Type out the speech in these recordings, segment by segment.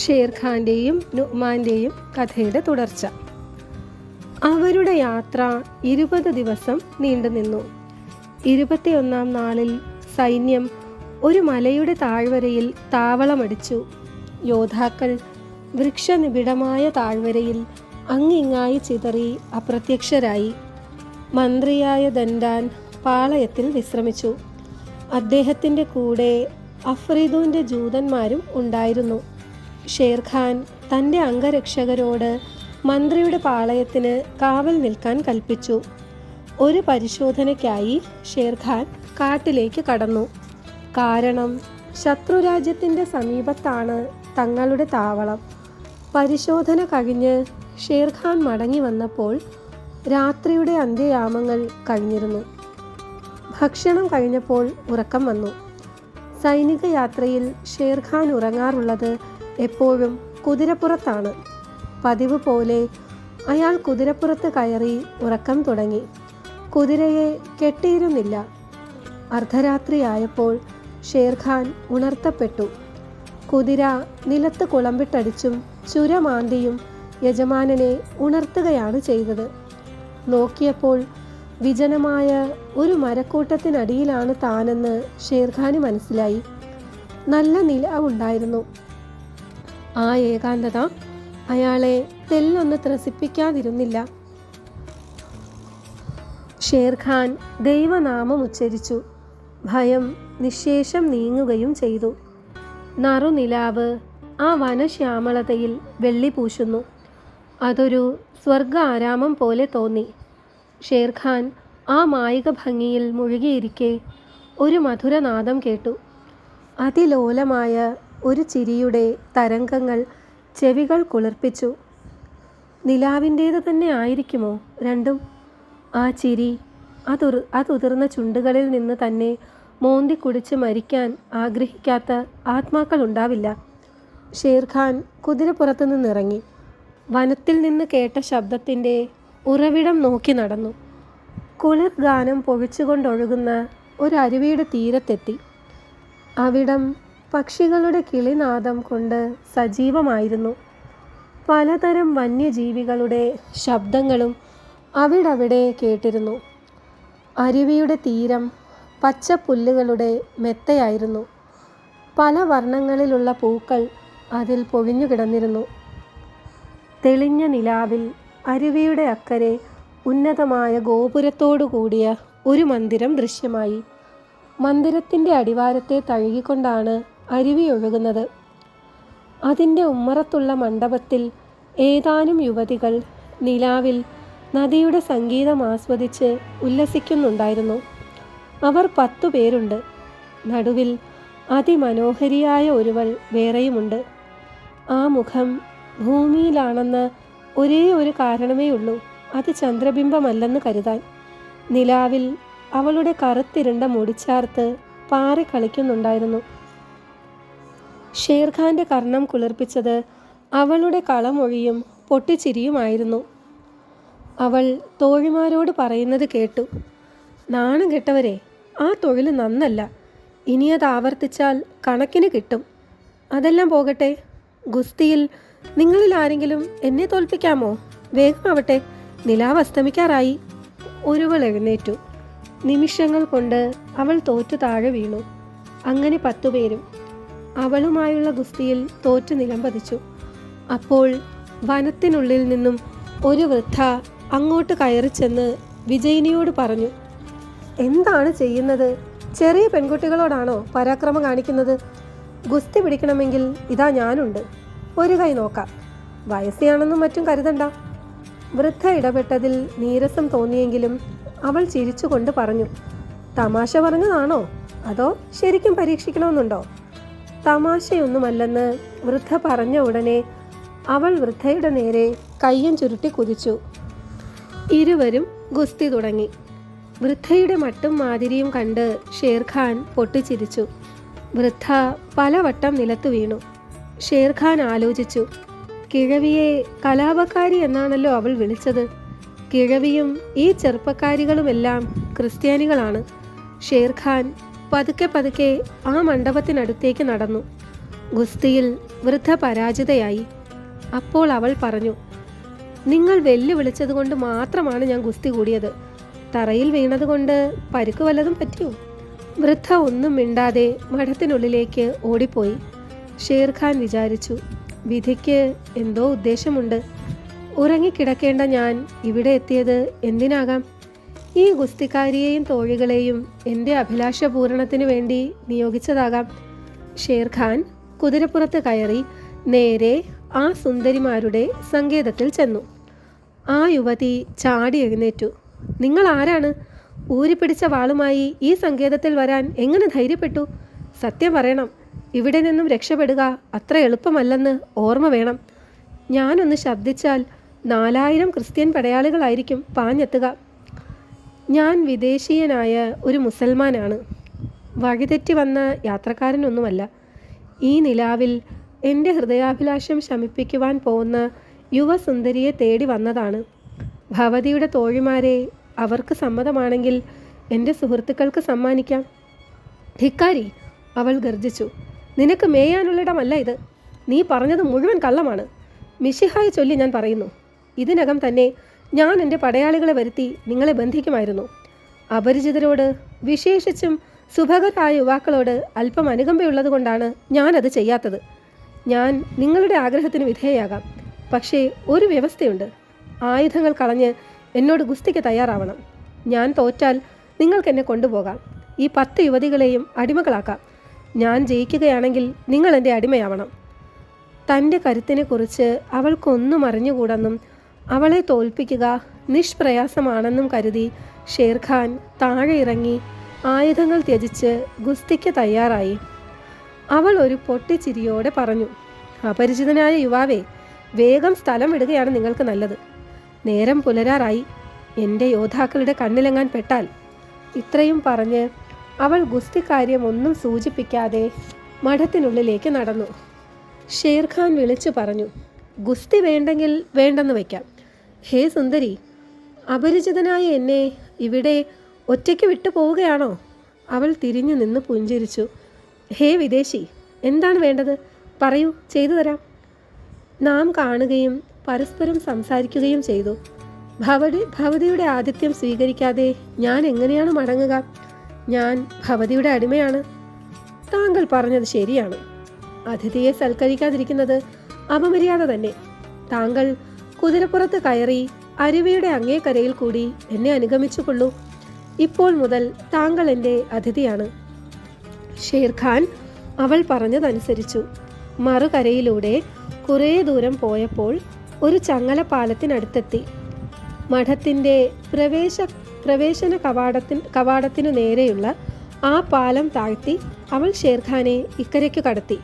ഷേർഖാൻ്റെയും നുഅ്മാൻ്റെയും കഥയുടെ തുടർച്ച. അവരുടെ യാത്ര 20 ദിവസം നീണ്ടുനിന്നു. 21-ാം നാളിൽ സൈന്യം ഒരു മലയുടെ താഴ്വരയിൽ താവളമടിച്ചു. യോദ്ധാക്കൾ വൃക്ഷനിബിഡമായ താഴ്വരയിൽ അങ്ങിങ്ങായി ചിതറി അപ്രത്യക്ഷരായി. മന്ത്രിയായ ദൻഡാൻ പാളയത്തിൽ വിശ്രമിച്ചു. അദ്ദേഹത്തിൻ്റെ കൂടെ അഫ്രീദൂൻ്റെ ജൂതന്മാരും ഉണ്ടായിരുന്നു. ഷേർഖാൻ തൻ്റെ അംഗരക്ഷകരോട് മന്ത്രിയുടെ പാളയത്തിന് കാവൽ നിൽക്കാൻ കൽപ്പിച്ചു. ഒരു പരിശോധനയ്ക്കായി ഷേർഖാൻ കാട്ടിലേക്ക് കടന്നു. കാരണം ശത്രുരാജ്യത്തിൻ്റെ സമീപത്താണ് തങ്ങളുടെ താവളം. പരിശോധന കഴിഞ്ഞ് ഷേർഖാൻ മടങ്ങി വന്നപ്പോൾ രാത്രിയുടെ അന്ത്യയാമങ്ങൾ കഴിഞ്ഞിരുന്നു. ഭക്ഷണം കഴിഞ്ഞപ്പോൾ ഉറക്കം വന്നു. സൈനിക യാത്രയിൽ ഷേർഖാൻ ഉറങ്ങാറുള്ളത് എപ്പോഴും കുതിരപ്പുറത്താണ്. പതിവ് പോലെ അയാൾ കുതിരപ്പുറത്ത് കയറി ഉറക്കം തുടങ്ങി. കുതിരയെ കെട്ടിയിരുന്നില്ല. അർദ്ധരാത്രിയായപ്പോൾ ഷേർഖാൻ ഉണർത്തപ്പെട്ടു. കുതിര നിലത്ത് കുളമ്പിട്ടടിച്ചും ചുരമാന്തിയും യജമാനനെ ഉണർത്തുകയാണ് ചെയ്തത്. നോക്കിയപ്പോൾ വിജനമായ ഒരു മരക്കൂട്ടത്തിനടിയിലാണ് താനെന്ന് ഷേർഖാന് മനസ്സിലായി. നല്ല നിലാവുണ്ടായിരുന്നു. ആ ഏകാന്തത അയാളെ തെല്ലൊന്ന് ത്രസിപ്പിക്കാതിരുന്നില്ല. ഷേർഖാൻ ദൈവനാമം ഉച്ചരിച്ചു. ഭയം നിശേഷം നീങ്ങുകയും ചെയ്തു. നറുനിലാവ് ആ വനശ്യാമളതയിൽ വെള്ളി പൂശുന്നു. അതൊരു സ്വർഗ ആരാമം പോലെ തോന്നി. ഷേർഖാൻ ആ മായിക ഭംഗിയിൽ മുഴുകിയിരിക്കെ ഒരു മധുരനാദം കേട്ടു. അതിലോലമായ ഒരു ചിരിയുടെ തരംഗങ്ങൾ ചെവികൾ കുളിർപ്പിച്ചു. നിലാവിൻ്റേത് തന്നെ ആയിരിക്കുമോ രണ്ടും? ആ ചിരി അതുതിർന്ന ചുണ്ടുകളിൽ നിന്ന് തന്നെ മോന്തി കുടിച്ച് മരിക്കാൻ ആഗ്രഹിക്കാത്ത ആത്മാക്കളുണ്ടാവില്ല. ഷേർഖാൻ കുതിരപ്പുറത്തു നിന്നിറങ്ങി. വനത്തിൽ നിന്ന് കേട്ട ശബ്ദത്തിൻ്റെ ഉറവിടം നോക്കി നടന്നു. കുളിർ ഗാനം പൊഴിച്ചുകൊണ്ടൊഴുകുന്ന ഒരരുവിയുടെ തീരത്തെത്തി. അവിടം പക്ഷികളുടെ കിളിനാദം കൊണ്ട് സജീവമായിരുന്നു. പലതരം വന്യജീവികളുടെ ശബ്ദങ്ങളും അവിടവിടെ കേട്ടിരുന്നു. അരുവിയുടെ തീരം പച്ചപ്പുല്ലുകളുടെ മെത്തയായിരുന്നു. പല വർണ്ണങ്ങളിലുള്ള പൂക്കൾ അതിൽ പൊഴിഞ്ഞു കിടന്നിരുന്നു. തെളിഞ്ഞ നിലാവിൽ അരുവിയുടെ അക്കരെ ഉന്നതമായ ഗോപുരത്തോടു കൂടിയ ഒരു മന്ദിരം ദൃശ്യമായി. മന്ദിരത്തിൻ്റെ അടിവാരത്തെ തഴുകിക്കൊണ്ടാണ് അരുവി ഒഴുകുന്നത്. അതിൻ്റെ ഉമ്മറത്തുള്ള മണ്ഡപത്തിൽ ഏതാനും യുവതികൾ നിലാവിൽ നദിയുടെ സംഗീതം ആസ്വദിച്ച് ഉല്ലസിക്കുന്നുണ്ടായിരുന്നു. അവർ 10 പേരുണ്ട്. നടുവിൽ അതിമനോഹരിയായ ഒരുവൾ വേറെയുമുണ്ട്. ആ മുഖം ഭൂമിയിലാണെന്ന് ഒരേ ഒരു കാരണമേ ഉള്ളൂ, അത് ചന്ദ്രബിംബമല്ലെന്ന് കരുതാൻ. നിലാവിൽ അവളുടെ കറുത്തിരുണ്ട മുടിച്ചാർത്ത് പാറി കളിക്കുന്നുണ്ടായിരുന്നു. ഷേർഖാൻ്റെ കർണം കുളിർപ്പിച്ചത് അവളുടെ കളമൊഴിയും പൊട്ടിച്ചിരിയുമായിരുന്നു. അവൾ തോഴിമാരോട് പറയുന്നത് കേട്ടു. നാണം കെട്ടവരെ, ആ തൊഴിൽ നന്നല്ല. ഇനിയത് ആവർത്തിച്ചാൽ കണക്കിന് കിട്ടും. അതെല്ലാം പോകട്ടെ, ഗുസ്തിയിൽ നിങ്ങളിൽ ആരെങ്കിലും എന്നെ തോൽപ്പിക്കാമോ? വേഗമാവട്ടെ, നിലാവ് അസ്തമിക്കാറായി. ഒരുവൾ എഴുന്നേറ്റു. നിമിഷങ്ങൾ കൊണ്ട് അവൾ തോറ്റു താഴെ വീണു. അങ്ങനെ 10 പേരും അവളുമായുള്ള ഗുസ്തിയിൽ തോറ്റു നിലംപതിച്ചു. അപ്പോൾ വനത്തിനുള്ളിൽ നിന്നും ഒരു വൃദ്ധ അങ്ങോട്ട് കയറി ചെന്ന് വിജയിനിയോട് പറഞ്ഞു, എന്താണ് ചെയ്യുന്നത്? ചെറിയ പെൺകുട്ടികളോടാണോ പരാക്രമം കാണിക്കുന്നത്? ഗുസ്തി പിടിക്കണമെങ്കിൽ ഇതാ ഞാനുണ്ട്, ഒരു കൈ നോക്കാം. വയസ്സാണെന്നും മറ്റും കരുതണ്ട. വൃദ്ധ ഇടപെട്ടതിൽ നീരസം തോന്നിയെങ്കിലും അവൾ ചിരിച്ചുകൊണ്ട് പറഞ്ഞു, തമാശ പറഞ്ഞതാണോ അതോ ശരിക്കും പരീക്ഷിക്കണമെന്നുണ്ടോ? തമാശയൊന്നുമല്ലെന്ന് വൃദ്ധ പറഞ്ഞ ഉടനെ അവൾ വൃദ്ധയുടെ നേരെ കയ്യും ചുരുട്ടി കുതിച്ചു. ഇരുവരും ഗുസ്തി തുടങ്ങി. വൃദ്ധയുടെ മട്ടും മാതിരിയും കണ്ട് ഷേർഖാൻ പൊട്ടിച്ചിരിച്ചു. വൃദ്ധ പലവട്ടം നിലത്തു വീണു. ഷേർഖാൻ ആലോചിച്ചു, കിഴവിയെ കലാപക്കാരി എന്നാണല്ലോ അവൾ വിളിച്ചത്. കിഴവിയും ഈ ചെറുപ്പക്കാരികളുമെല്ലാം ക്രിസ്ത്യാനികളാണ്. ഷേർഖാൻ പതുക്കെ പതുക്കെ ആ മണ്ഡപത്തിനടുത്തേക്ക് നടന്നു. ഗുസ്തിയിൽ വൃദ്ധ പരാജിതയായി. അപ്പോൾ അവൾ പറഞ്ഞു, നിങ്ങൾ വെല്ലുവിളിച്ചതുകൊണ്ട് മാത്രമാണ് ഞാൻ ഗുസ്തി കൂടിയത്. തറയിൽ വീണതുകൊണ്ട് പരുക്ക് വല്ലതും പറ്റിയോ? വൃദ്ധ ഒന്നും മിണ്ടാതെ മഠത്തിനുള്ളിലേക്ക് ഓടിപ്പോയി. ഷേർഖാൻ വിചാരിച്ചു, വിധിക്ക് എന്തോ ഉദ്ദേശമുണ്ട്. ഉറങ്ങിക്കിടക്കേണ്ട ഞാൻ ഇവിടെ എത്തിയത് എന്തിനാകാം? ഈ ഗുസ്തിക്കാരിയെയും തോഴികളെയും എൻ്റെ അഭിലാഷപൂരണത്തിനു വേണ്ടി നിയോഗിച്ചതാകാം. ഷേർഖാൻ കുതിരപ്പുറത്ത് കയറി നേരെ ആ സുന്ദരിമാരുടെ സങ്കേതത്തിൽ ചെന്നു. ആ യുവതി ചാടി എഴുന്നേറ്റു. നിങ്ങൾ ആരാണ്? ഊരിപ്പിടിച്ച വാളുമായി ഈ സങ്കേതത്തിൽ വരാൻ എങ്ങനെ ധൈര്യപ്പെട്ടു? സത്യം പറയണം, ഇവിടെ നിന്നും രക്ഷപ്പെടുക അത്ര എളുപ്പമല്ലെന്ന് ഓർമ്മ വേണം. ഞാനൊന്ന് ശബ്ദിച്ചാൽ 4000 ക്രിസ്ത്യൻ പടയാളികളായിരിക്കും പാഞ്ഞെത്തുക. ഞാൻ വിദേശീയനായ ഒരു മുസൽമാനാണ്. വഴിതെറ്റി വന്ന യാത്രക്കാരനൊന്നുമല്ല. ഈ നിലാവിൽ എൻ്റെ ഹൃദയാഭിലാഷം ശമിപ്പിക്കുവാൻ പോകുന്ന യുവസുന്ദരിയെ തേടി വന്നതാണ്. ഭവതിയുടെ തോഴിമാരെ അവർക്ക് സമ്മതമാണെങ്കിൽ എൻ്റെ സുഹൃത്തുക്കൾക്ക് സമ്മാനിക്കാം. ധിക്കാരി, അവൾ ഗർജിച്ചു. നിനക്ക് മേയാനുള്ളിടമല്ല ഇത്. നീ പറഞ്ഞത് മുഴുവൻ കള്ളമാണ്. മിശിഹായെ ചൊല്ലി ഞാൻ പറയുന്നു, ഇതിനകം തന്നെ ഞാൻ എൻ്റെ പടയാളികളെ വരുത്തി നിങ്ങളെ ബന്ധിക്കുമായിരുന്നു. അപരിചിതരോട്, വിശേഷിച്ചും സുഭകരായ യുവാക്കളോട് അല്പം അനുകമ്പയുള്ളത് കൊണ്ടാണ് ഞാനത് ചെയ്യാത്തത്. ഞാൻ നിങ്ങളുടെ ആഗ്രഹത്തിന് വിധേയയാകാം. പക്ഷേ ഒരു വ്യവസ്ഥയുണ്ട്. ആയുധങ്ങൾ കളഞ്ഞ് എന്നോട് ഗുസ്തിക്ക് തയ്യാറാവണം. ഞാൻ തോറ്റാൽ നിങ്ങൾക്കെന്നെ കൊണ്ടുപോകാം. ഈ 10 യുവതികളെയും അടിമകളാക്കാം. ഞാൻ ജയിക്കുകയാണെങ്കിൽ നിങ്ങൾ എൻ്റെ അടിമയാവണം. തൻ്റെ കരുത്തിനെക്കുറിച്ച് അവൾക്കൊന്നും അറിഞ്ഞുകൂടെന്നും അവളെ തോൽപ്പിക്കുക നിഷ്പ്രയാസമാണെന്നും കരുതി ഷേർഖാൻ താഴെ ഇറങ്ങി ആയുധങ്ങൾ ത്യജിച്ച് ഗുസ്തിക്ക് തയ്യാറായി. അവൾ ഒരു പൊട്ടിച്ചിരിയോടെ പറഞ്ഞു, അപരിചിതനായ യുവാവേ, വേഗം സ്ഥലം വിടുകയാണ് നിങ്ങൾക്ക് നല്ലത്. നേരം പുലരാറായി. എൻ്റെ യോദ്ധാക്കളുടെ കണ്ണിലെങ്ങാൻ പെട്ടാൽ. ഇത്രയും പറഞ്ഞ് അവൾ ഗുസ്തിക്കാര്യം ഒന്നും സൂചിപ്പിക്കാതെ മഠത്തിനുള്ളിലേക്ക് നടന്നു. ഷേർഖാൻ വിളിച്ചു പറഞ്ഞു, ഗുസ്തി വേണ്ടെങ്കിൽ വേണ്ടെന്ന് വയ്ക്കാം. ഹേ സുന്ദരി, അപരിചിതനായ എന്നെ ഇവിടെ ഒറ്റയ്ക്ക് വിട്ടു പോവുകയാണോ? അവൾ തിരിഞ്ഞു നിന്ന് പുഞ്ചിരിച്ചു. ഹേ വിദേശി, എന്താണ് വേണ്ടത്? പറയൂ, ചെയ്തു തരാം. നാം കാണുകയും പരസ്പരം സംസാരിക്കുകയും ചെയ്തു. ഭവതിയുടെ ആതിഥ്യം സ്വീകരിക്കാതെ ഞാൻ എങ്ങനെയാണ് മടങ്ങുക? ഞാൻ ഭവതിയുടെ അടിമയാണ്. താങ്കൾ പറഞ്ഞത് ശരിയാണ്. അതിഥിയെ സൽക്കരിക്കാതിരിക്കുന്നത് അപമര്യാദ തന്നെ. താങ്കൾ കുതിരപ്പുറത്ത് കയറി അരുവിയുടെ അങ്ങേക്കരയിൽ കൂടി എന്നെ അനുഗമിച്ചുകൊള്ളൂ. ഇപ്പോൾ മുതൽ താങ്കൾ എൻ്റെ അതിഥിയാണ്. ഷേർഖാൻ അവൾ പറഞ്ഞതനുസരിച്ചു. മറുകരയിലൂടെ കുറേ ദൂരം പോയപ്പോൾ ഒരു ചങ്ങലപ്പാലത്തിനടുത്തെത്തി. മഠത്തിൻ്റെ പ്രവേശന കവാടത്തിനു നേരെയുള്ള ആ പാലം താഴ്ത്തി അവൾ ഷേർഖാനെ ഇക്കരയ്ക്ക് കടത്തി.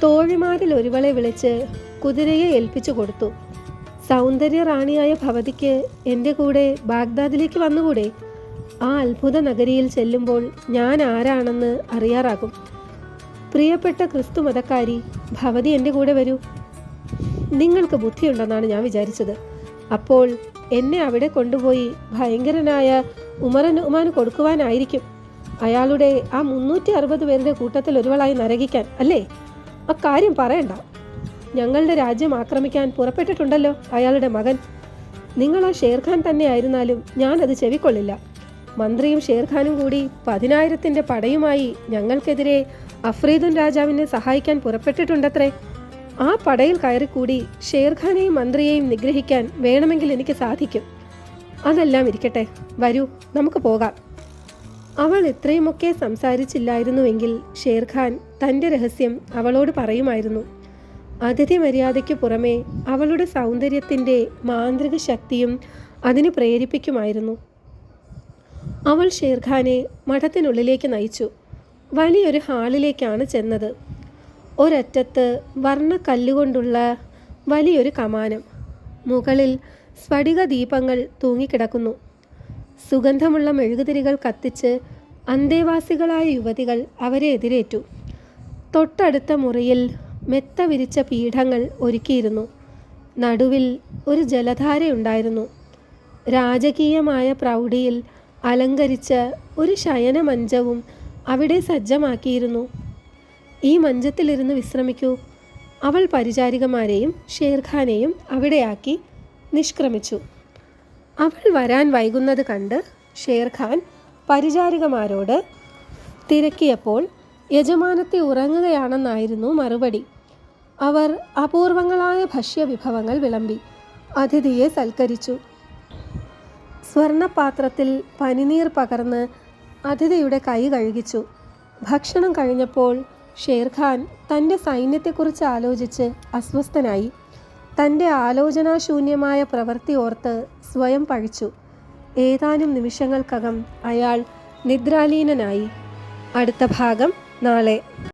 തോഴിമാരിൽ ഒരുവളെ വിളിച്ച് കുതിരയെ ഏൽപ്പിച്ചു കൊടുത്തു. സൗന്ദര്യ റാണിയായ ഭവതിക്ക് എൻ്റെ കൂടെ ബാഗ്ദാദിലേക്ക് വന്നുകൂടെ? ആ അത്ഭുത നഗരിയിൽ ചെല്ലുമ്പോൾ ഞാൻ ആരാണെന്ന് അറിയാറാകും. പ്രിയപ്പെട്ട ക്രിസ്തു മതക്കാരി, ഭവതി എൻ്റെ കൂടെ വരൂ. നിങ്ങൾക്ക് ബുദ്ധിയുണ്ടെന്നാണ് ഞാൻ വിചാരിച്ചത്. അപ്പോൾ എന്നെ അവിടെ കൊണ്ടുപോയി ഭയങ്കരനായ ഉമറനുമാന് കൊടുക്കുവാനായിരിക്കും. അയാളുടെ ആ 360 പേരുടെ കൂട്ടത്തിൽ ഒരുവളായി നരകിക്കാൻ, അല്ലേ? അക്കാര്യം പറയണ്ട. ഞങ്ങളുടെ രാജ്യം ആക്രമിക്കാൻ പുറപ്പെട്ടിട്ടുണ്ടല്ലോ അയാളുടെ മകൻ. നിങ്ങൾ ആ ഷേർഖാൻ തന്നെ ആയിരുന്നാലും ഞാനത് ചെവിക്കൊള്ളില്ല. മന്ത്രിയും ഷേർഖാനും കൂടി 10,000-ന്റെ പടയുമായി ഞങ്ങൾക്കെതിരെ അഫ്രീദുൻ രാജാവിനെ സഹായിക്കാൻ പുറപ്പെട്ടിട്ടുണ്ടത്രേ. ആ പടയിൽ കയറിക്കൂടി ഷേർഖാനെയും മന്ത്രിയെയും നിഗ്രഹിക്കാൻ വേണമെങ്കിൽ എനിക്ക് സാധിക്കും. അതെല്ലാം ഇരിക്കട്ടെ, വരൂ, നമുക്ക് പോകാം. അവൾ ഇത്രയുമൊക്കെ സംസാരിച്ചില്ലായിരുന്നുവെങ്കിൽ ഷേർഖാൻ തൻ്റെ രഹസ്യം അവളോട് പറയുമായിരുന്നു. അതിഥി മര്യാദയ്ക്ക് പുറമെ അവളുടെ സൗന്ദര്യത്തിൻ്റെ മാന്ത്രിക ശക്തിയും അതിന് പ്രേരിപ്പിക്കുമായിരുന്നു. അവൾ ഷേർഖാനെ മഠത്തിനുള്ളിലേക്ക് നയിച്ചു. വലിയൊരു ഹാളിലേക്കാണ് ചെന്നത്. ഒരറ്റത്ത് വർണ്ണക്കല്ലുകൊണ്ടുള്ള വലിയൊരു കമാനം. മുകളിൽ സ്ഫടിക ദീപങ്ങൾ തൂങ്ങിക്കിടക്കുന്നു. സുഗന്ധമുള്ള മെഴുകുതിരികൾ കത്തിച്ച് അന്തേവാസികളായ യുവതികൾ അവരെ എതിരേറ്റു. തൊട്ടടുത്ത മുറിയിൽ മെത്ത വിരിച്ച പീഠങ്ങൾ ഒരുക്കിയിരുന്നു. നടുവിൽ ഒരു ജലധാരയുണ്ടായിരുന്നു. രാജകീയമായ പ്രൗഢിയിൽ അലങ്കരിച്ച ഒരു ശയനമഞ്ചവും അവിടെ സജ്ജമാക്കിയിരുന്നു. ഈ മഞ്ചത്തിലിരുന്ന് വിശ്രമിക്കൂ. അവൾ പരിചാരികമാരെയും ഷേർഖാനെയും അവിടെയാക്കി നിഷ്ക്രമിച്ചു. അവൾ വരാൻ വൈകുന്നത് കണ്ട് ഷേർഖാൻ പരിചാരികമാരോട് തിരക്കിയപ്പോൾ യജമാനത്തി ഉറങ്ങുകയാണെന്നായിരുന്നു മറുപടി. അവർ അപൂർവങ്ങളായ ഭക്ഷ്യവിഭവങ്ങൾ വിളമ്പി അതിഥിയെ സൽക്കരിച്ചു. സ്വർണപാത്രത്തിൽ പനിനീർ പകർന്ന് അതിഥിയുടെ കൈ കഴുകിച്ചു. ഭക്ഷണം കഴിഞ്ഞപ്പോൾ ഷേർഖാൻ തൻ്റെ സൈന്യത്തെക്കുറിച്ച് ആലോചിച്ച് അസ്വസ്ഥനായി. തൻ്റെ ആലോചനാശൂന്യമായ പ്രവൃത്തി ഓർത്ത് സ്വയം പഴിച്ചു. ഏതാനും നിമിഷങ്ങൾക്കകം അയാൾ നിദ്രാലീനനായി. അടുത്ത ഭാഗം നാളെ.